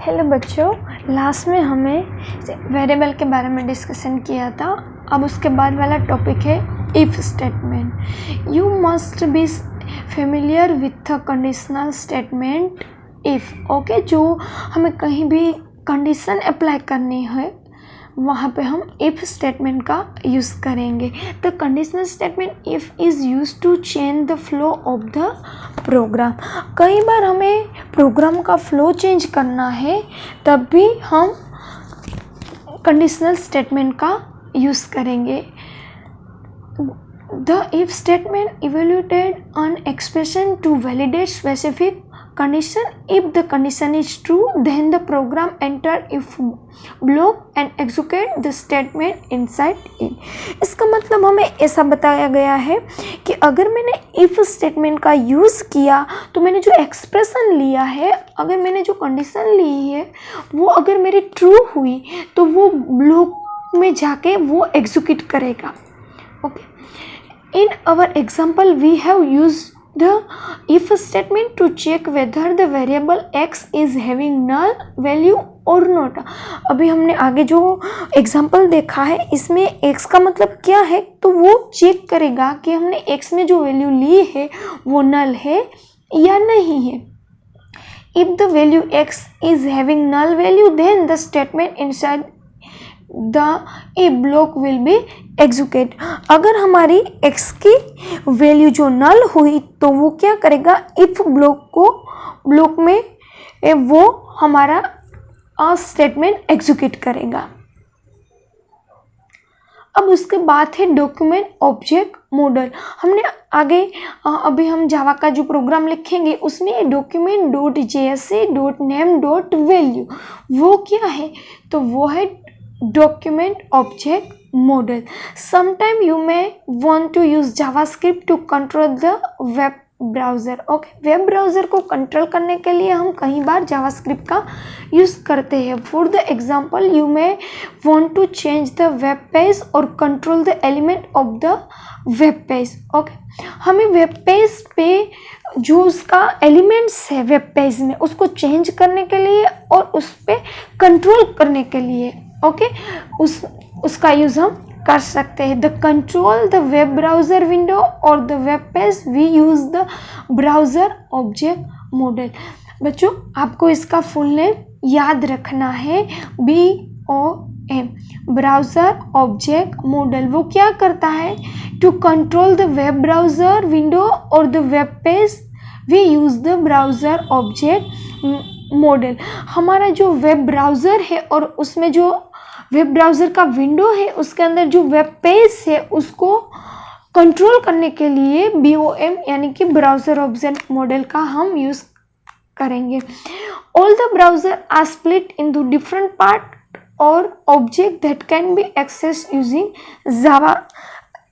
Hello बच्चों, last में हमें वेरिएबल के बारे में डिस्कशन किया था। अब उसके बाद वाला टॉपिक है if statement. You must be familiar with the conditional statement if. Okay, जो हमें कहीं भी कंडीशन अप्लाई करनी है वहाँ पे हम इफ़ स्टेटमेंट का यूज़ करेंगे। The conditional statement if is use to change the flow of the program. कई बार हमें प्रोग्राम का फ्लो चेंज करना है, तब भी हम कंडीशनल स्टेटमेंट का यूज़ करेंगे। The if statement evaluated an expression to validate specific condition. If the condition is true, then the program enter if block and execute the statement inside it. इसका मतलब हमें ऐसा बताया गया है कि अगर मैंने if स्टेटमेंट का यूज़ किया तो मैंने जो एक्सप्रेशन लिया है, अगर मैंने जो कंडीशन ली है वो अगर मेरी ट्रू हुई तो वो ब्लॉक में जाके वो एग्जीक्यूट करेगा। Okay, in our example we have used the if statement to check whether the variable x is having null value or not। अभी हमने आगे जो एग्जाम्पल देखा है इसमें x का मतलब क्या है, तो वो चेक करेगा कि हमने x में जो वैल्यू ली है वो नल है या नहीं है। If the value x is having null value, then the statement inside the A block will be execute. अगर हमारी x की वैल्यू जो नल हुई तो वो क्या करेगा, इफ ब्लॉक में वो हमारा स्टेटमेंट एग्जीक्यूट करेगा। अब उसके बाद है डॉक्यूमेंट ऑब्जेक्ट मॉडल। हमने आगे अभी हम जावा का जो प्रोग्राम लिखेंगे उसमें document dot JSA dot name dot value वो क्या है, तो वो है document object model. Sometime you may want to use JavaScript to control the web browser. Okay, web browser को कंट्रोल करने के लिए हम कई बार जावास्क्रिप्ट का यूज़ करते हैं। For the example you may want to change the web page और control the element of the web page. Okay, हमें वेब पेज पे जो उसका एलिमेंट्स है वेब पेज में उसको चेंज करने के लिए और उस पर कंट्रोल करने के लिए ओके उसका यूज़ हम कर सकते हैं। The control the web browser window और the web page we use the browser object model. बच्चों, आपको इसका फुल नेम याद रखना है, BOM, ब्राउज़र ऑब्जेक्ट मॉडल। वो क्या करता है, to control the web browser window और the web page we use the browser object model. हमारा जो वेब ब्राउज़र है और उसमें जो वेब ब्राउज़र का विंडो है उसके अंदर जो वेब पेज है उसको कंट्रोल करने के लिए BOM यानी कि ब्राउज़र ऑब्जेक्ट मॉडल का हम यूज़ करेंगे। All the browser are split into different part और object that can be access using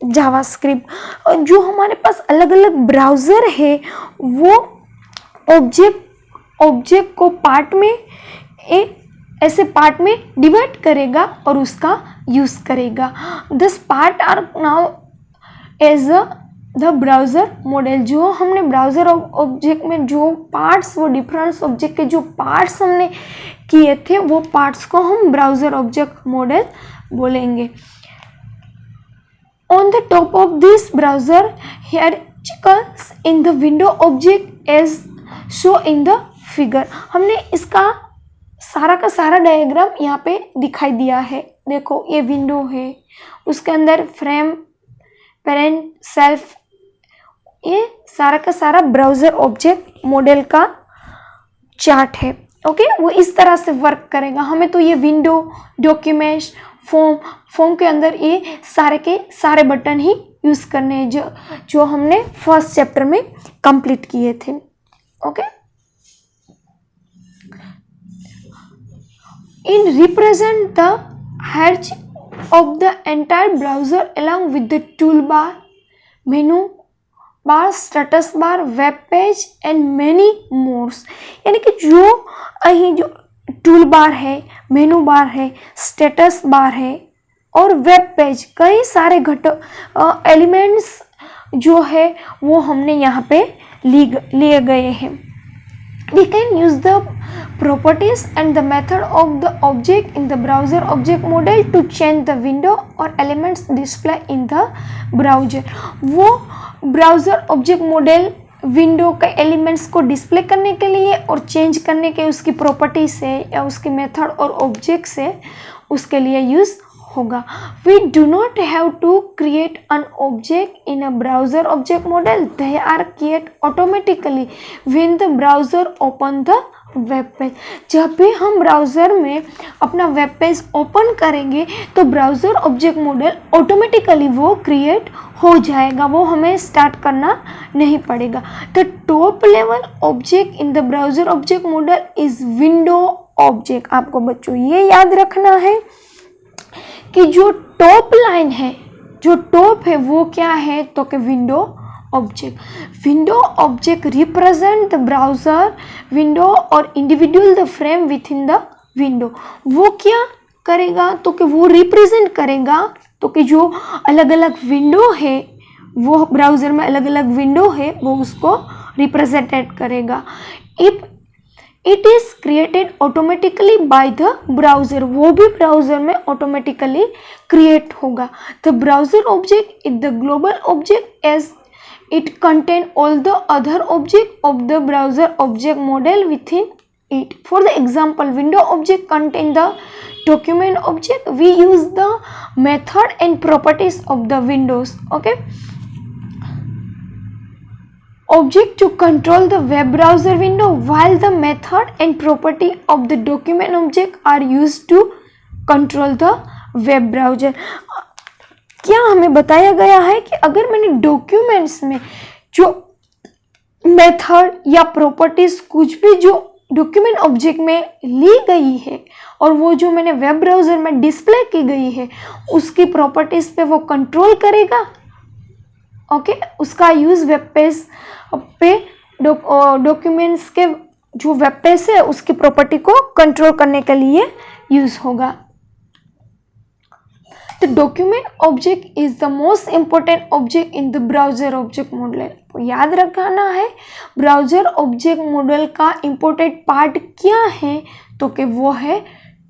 JavaScript. जो हमारे पास अलग अलग ब्राउज़र है वो ऑब्जेक्ट को पार्ट में ऐसे पार्ट में डिवाइड करेगा और उसका यूज़ करेगा। This part are now as the browser model. जो हमने ब्राउज़र ऑब्जेक्ट में जो पार्ट्स, वो डिफरेंट ऑब्जेक्ट के जो पार्ट्स हमने किए थे वो पार्ट्स को हम ब्राउज़र ऑब्जेक्ट मॉडल बोलेंगे। On the top of this browser hierarchicals in the window object as show in the figure. हमने इसका सारा का सारा डायग्राम यहाँ पे दिखाई दिया है। देखो, ये विंडो है, उसके अंदर फ्रेम, पेरेंट, सेल्फ, ये सारा का सारा ब्राउज़र ऑब्जेक्ट मॉडल का चार्ट है। ओके, वो इस तरह से वर्क करेगा। हमें तो ये विंडो, डॉक्यूमेंट्स, फॉर्म के अंदर ये सारे के सारे बटन ही यूज़ करने हैं जो हमने फर्स्ट चैप्टर में कंप्लीट किए थे। Okay, in represent the hierarchy of the entire browser along with the toolbar, menu bar, status bar, web page and many more। यानी कि जो અહીં जो टूल बार है, मेनू बार है, स्टेटस बार है और वेब पेज, कई सारे एलिमेंट्स जो है वो हमने यहाँ पे लिए गए हैं। We can use the properties and the method of the object in the browser object model to change the window or elements display in the browser। वो browser object model विंडो के एलिमेंट्स को display करने के लिए और change करने के उसकी प्रॉपर्टी से या उसकी मेथड और ऑब्जेक्ट से उसके लिए यूज होगा। We do not have to create an object in a browser object model, they are create automatically when the browser open the web page. जब भी हम ब्राउज़र में अपना वेब पेज ओपन करेंगे तो ब्राउज़र ऑब्जेक्ट मॉडल ऑटोमेटिकली वो create हो जाएगा, वो हमें स्टार्ट करना नहीं पड़ेगा। The top level object in the browser object model is window object. आपको बच्चों ये याद रखना है कि जो टॉप लाइन है, जो टॉप है वो क्या है, तो कि window object. Window object represent the browser window और individual the frame within the window. वो क्या करेगा, तो कि वो रिप्रेजेंट करेगा, तो कि जो अलग अलग विंडो है, वो ब्राउजर में अलग अलग विंडो है, वो उसको रिप्रेजेंटेड करेगा। If it is created automatically by the browser, वो भी ब्राउजर में ऑटोमेटिकली क्रिएट होगा। The browser object is the global object as it contain all the other object of the browser object model within it. For the example, window object contain the document object. We use the method and properties of the windows. Okay. Object to control the web browser window, while the method and property of the document object are used to control the web browser. क्या हमें बताया गया है कि अगर मैंने documents में जो मेथड या प्रॉपर्टीज कुछ भी जो डॉक्यूमेंट ऑब्जेक्ट में ली गई है और वो जो मैंने वेब ब्राउज़र में डिस्प्ले की गई है उसकी प्रॉपर्टीज पे वो कंट्रोल करेगा। ओके, उसका यूज़ वेब पेज पे डॉक्यूमेंट्स के जो वेब पेज है उसकी प्रॉपर्टी को कंट्रोल करने के लिए यूज़ होगा। The document object is the most important object in the browser object model। तो याद रखना है ब्राउजर ऑब्जेक्ट मॉडल का इम्पोर्टेंट पार्ट क्या है, तो कि वो है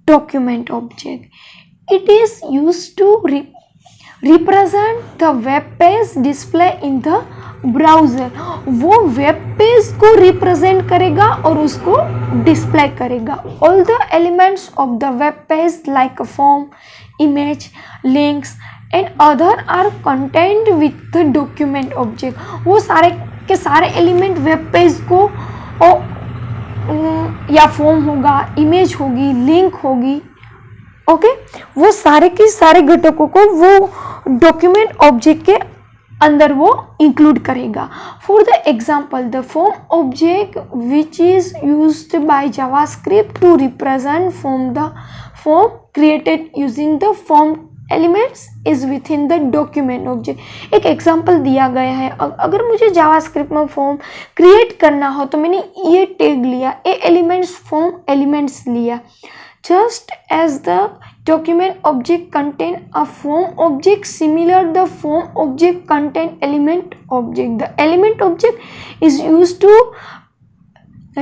document object. It is use to represent the web page display in the browser. वो वेब पेज को रिप्रेजेंट करेगा और उसको डिस्प्ले करेगा। All the elements of the web page like form, image, links and other are contained with the document object। वो सारे के सारे एलिमेंट वेब पेज को या फॉर्म होगा, इमेज होगी, लिंक होगी, ओके, वो सारे के सारे घटकों को वो डॉक्यूमेंट ऑब्जेक्ट के अंदर वो इंक्लूड करेगा। For the example, the form object which is used by JavaScript to represent form created using the form elements is within the document object। एक एग्जांपल दिया गया है, अगर मुझे जावास्क्रिप्ट में फॉर्म क्रिएट करना हो तो मैंने ये टैग लिया, ए एलिमेंट्स फॉर्म एलिमेंट्स लिया। Just as the document object contain a form object, similar the form object contain element object। The element object is used to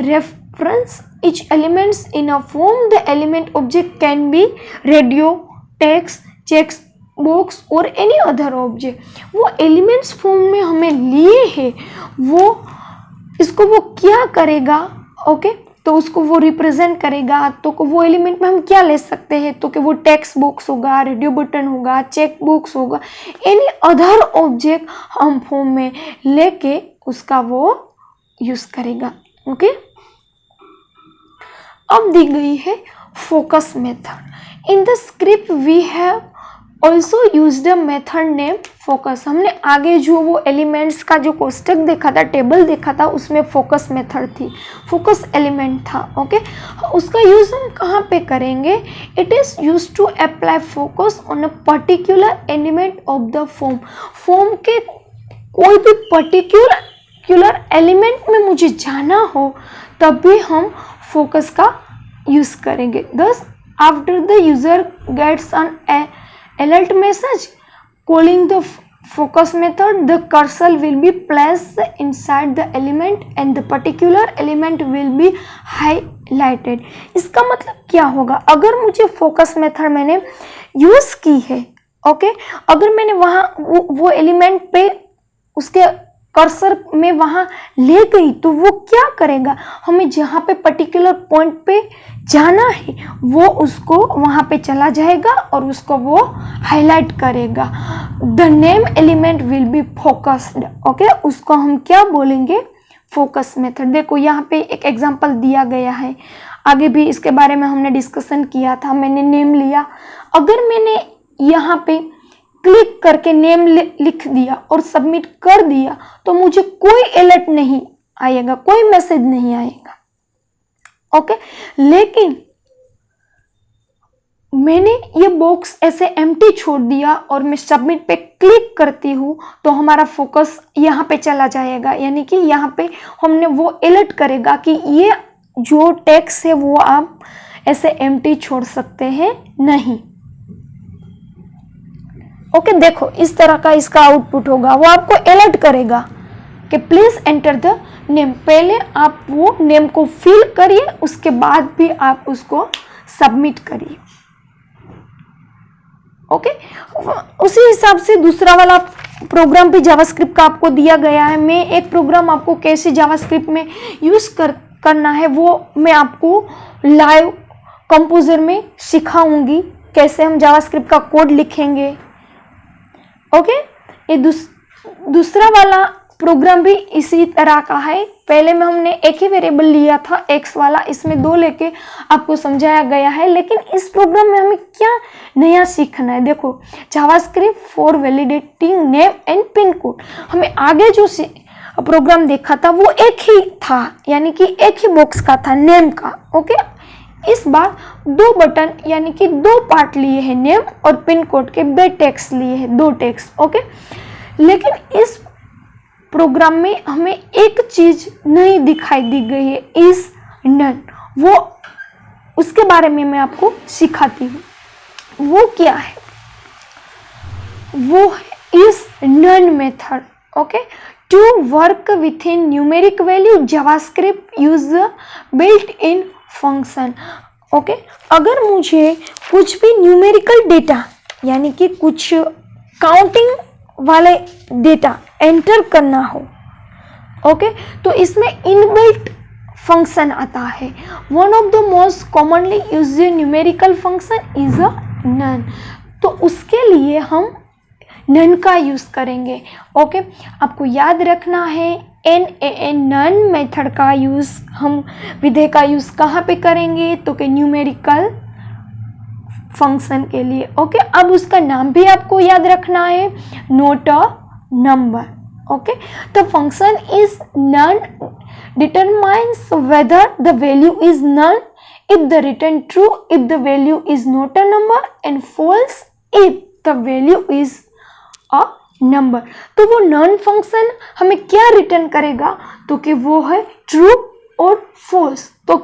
reference each elements in a form। The element object can be radio, text, checkbox और any other object। वो elements form में हमें लिए हैं, वो इसको वो क्या करेगा, ओके, तो उसको वो रिप्रेजेंट करेगा। तो वो एलिमेंट में हम क्या ले सकते हैं, तो कि वो टेक्स्ट बॉक्स होगा, रेडियो बटन होगा, चेक बॉक्स होगा, एनी अदर ऑब्जेक्ट हम फॉर्म में लेके उसका वो यूज करेगा। ओके, अब दी गई है focus method. In the script we have also use the method name focus. हमने आगे जो वो एलिमेंट्स का जो कोष्टक देखा था, टेबल देखा था, उसमें फोकस मेथड थी, फोकस एलिमेंट था। ओके, उसका यूज हम कहाँ पे करेंगे? It is use to apply focus on a particular element of the form. Form के कोई भी पर्टिकुलर एलिमेंट में मुझे जाना हो तब भी हम फोकस का यूज करेंगे। Thus after the user gets an alert message calling the focus method, the cursor will be placed inside the element and the particular element will be highlighted. इसका मतलब क्या होगा, अगर मुझे फोकस मेथड मैंने use की है, ओके, अगर मैंने वहां वो एलिमेंट पे उसके कर्सर में वहां ले गई तो वो क्या करेगा, हमें जहां पे पर्टिकुलर पॉइंट पे जाना है वो उसको वहां पे चला जाएगा और उसको वो हाईलाइट करेगा। The name element will be focused, okay, उसको हम क्या बोलेंगे, फोकस मेथड। देखो यहाँ पे एक एग्जांपल दिया गया है, आगे भी इसके बारे में हमने डिस्कशन किया था। मैंने नेम लिया, अगर मैंने यहाँ पे क्लिक करके नेम लिख दिया और सबमिट कर दिया तो मुझे कोई अलर्ट नहीं आएगा, कोई मैसेज नहीं आएगा, ओके। लेकिन मैंने ये बॉक्स ऐसे एम्प्टी छोड़ दिया और मैं सबमिट पे क्लिक करती हूँ तो हमारा फोकस यहाँ पे चला जाएगा, यानी कि यहाँ पे हमने वो अलर्ट करेगा कि ये जो टेक्स्ट है वो आप ऐसे एम्प्टी छोड़ सकते हैं नहीं, ओके। देखो इस तरह का इसका आउटपुट होगा, वो आपको अलर्ट करेगा कि प्लीज एंटर द नेम। पहले आप वो नेम को फिल करिए, उसके बाद भी आप उसको सबमिट करिए, ओके। उसी हिसाब से दूसरा वाला प्रोग्राम भी जावास्क्रिप्ट का आपको दिया गया है। मैं एक प्रोग्राम आपको कैसे जावास्क्रिप्ट में यूज करना है वो मैं आपको लाइव कंपोजर में सिखाऊंगी, कैसे हम जावास्क्रिप्ट का कोड लिखेंगे, ओके। ये दूसरा वाला प्रोग्राम भी इसी तरह का है। पहले में हमने एक ही वेरिएबल लिया था x वाला, इसमें 2 लेके आपको समझाया गया है। लेकिन इस प्रोग्राम में हमें क्या नया सीखना है, देखो JavaScript for validating name and pin code. हमें आगे जो प्रोग्राम देखा था वो एक ही था, यानी कि एक ही बॉक्स का था, नेम का, ओके। इस बार 2 बटन यानी कि 2 पार्ट लिए हैं, नेम और पिन कोड के 2 टेक्स्ट लिए हैं, 2 टेक्स्ट, ओके। लेकिन इस प्रोग्राम में हमें एक चीज नहीं दिखाई दी गई है, इज नन। वो उसके बारे में मैं आपको सिखाती हूँ। वो क्या है, वो is NaN method, okay. To work with in numeric value JavaScript use built in function, okay. अगर मुझे कुछ भी न्यूमेरिकल डेटा यानी कि कुछ काउंटिंग वाले डेटा एंटर करना हो, ओके, तो इसमें इनबिल्ट फंक्शन आता है। One of the most commonly used numerical function is a NaN, तो उसके लिए हम नन का यूज करेंगे, ओके। आपको याद रखना है नन मेथड का यूज, हम विधेय का यूज कहाँ पे करेंगे, तो कि न्यूमेरिकल फंक्शन के लिए, ओके। अब उसका नाम भी आपको याद रखना है, not a number, okay. The function is NaN determines whether the value is none if the return true if the value is not a number and false if the value is a number। तो वो none function हमें क्या return करेगा, तो कि वो है true और फॉल्स। तो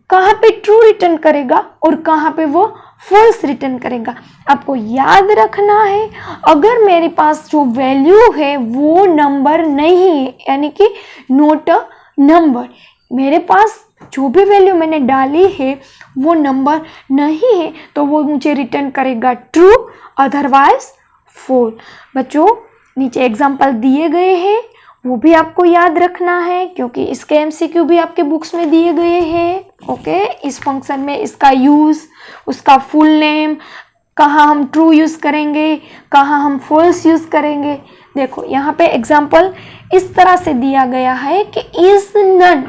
कहाँ पे ट्रू रिटर्न करेगा और कहाँ पे वो फॉल्स रिटर्न करेगा, आपको याद रखना है। अगर मेरे पास जो वैल्यू है वो नंबर नहीं है, यानी कि नोट अ नंबर, मेरे पास जो भी वैल्यू मैंने डाली है वो नंबर नहीं है, तो वो मुझे रिटर्न करेगा ट्रू, अदरवाइज फॉल्स। बच्चों नीचे एग्जाम्पल दिए गए हैं, वो भी आपको याद रखना है क्योंकि इसके एमसीक्यू भी आपके बुक्स में दिए गए हैं, ओके। इस फंक्शन में इसका यूज, उसका फुल नेम, कहाँ हम ट्रू यूज करेंगे, कहाँ हम फॉल्स यूज करेंगे। देखो यहाँ पे एग्जाम्पल इस तरह से दिया गया है कि इज नन,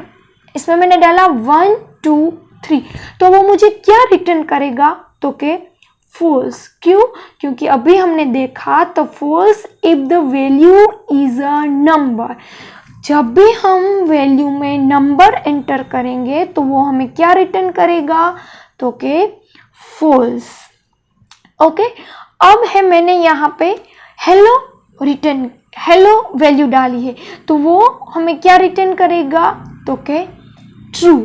इसमें मैंने डाला 1 2 3, तो वो मुझे क्या रिटर्न करेगा, तो के फॉल्स। क्यों, क्योंकि अभी हमने देखा तो false if the value is a number. जब भी हम वैल्यू में नंबर एंटर करेंगे तो वो हमें क्या रिटर्न करेगा, तो के फॉल्स, ओके। अब है मैंने यहाँ पे हेलो रिटर्न, हेलो वैल्यू डाली है, तो वो हमें क्या रिटर्न करेगा, तो के ट्रू,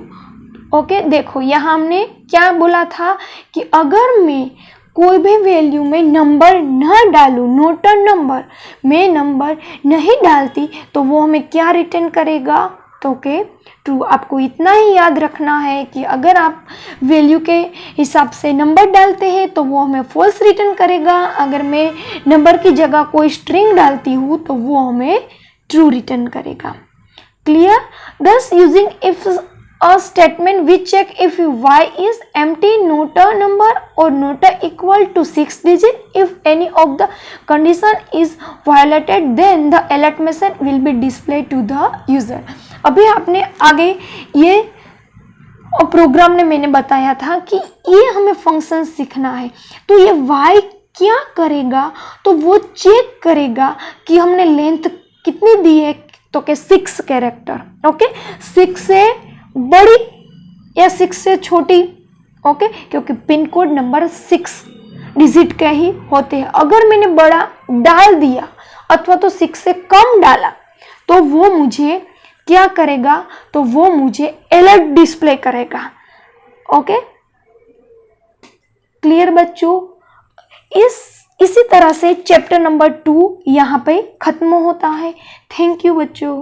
ओके। देखो यहाँ हमने क्या बोला था कि अगर मैं कोई भी वैल्यू में नंबर न डालूं, नोट अ नंबर, मैं नंबर नहीं डालती तो वो हमें क्या रिटर्न करेगा, बातों के ट्रू। आपको इतना ही याद रखना है कि अगर आप वैल्यू के हिसाब से नंबर डालते हैं तो वो हमें फॉल्स रिटर्न करेगा, अगर मैं नंबर की जगह कोई स्ट्रिंग डालती हूँ तो वो हमें ट्रू रिटर्न करेगा। Clear? Thus using if a statement we check if y is empty, not a number or not a equal to 6 digit. If any of the condition is violated then the alert message will be displayed to the user. अभी आपने आगे ये programme ने मैंने बताया था कि ये हमें फंक्शन सीखना है, तो ये y क्या करेगा, तो वो चेक करेगा कि हमने लेंथ कितनी दी है, तो के 6 कैरेक्टर, ओके, 6 से बड़ी या 6 से छोटी, ओके, क्योंकि पिन कोड नंबर 6 डिजिट के ही होते हैं। अगर मैंने बड़ा डाल दिया अथवा तो 6 से कम डाला तो वो मुझे क्या करेगा, तो वो मुझे अलर्ट डिस्प्ले करेगा। ओके, क्लियर बच्चों? इसी तरह से चैप्टर नंबर 2 यहाँ पे खत्म होता है। थैंक यू बच्चों।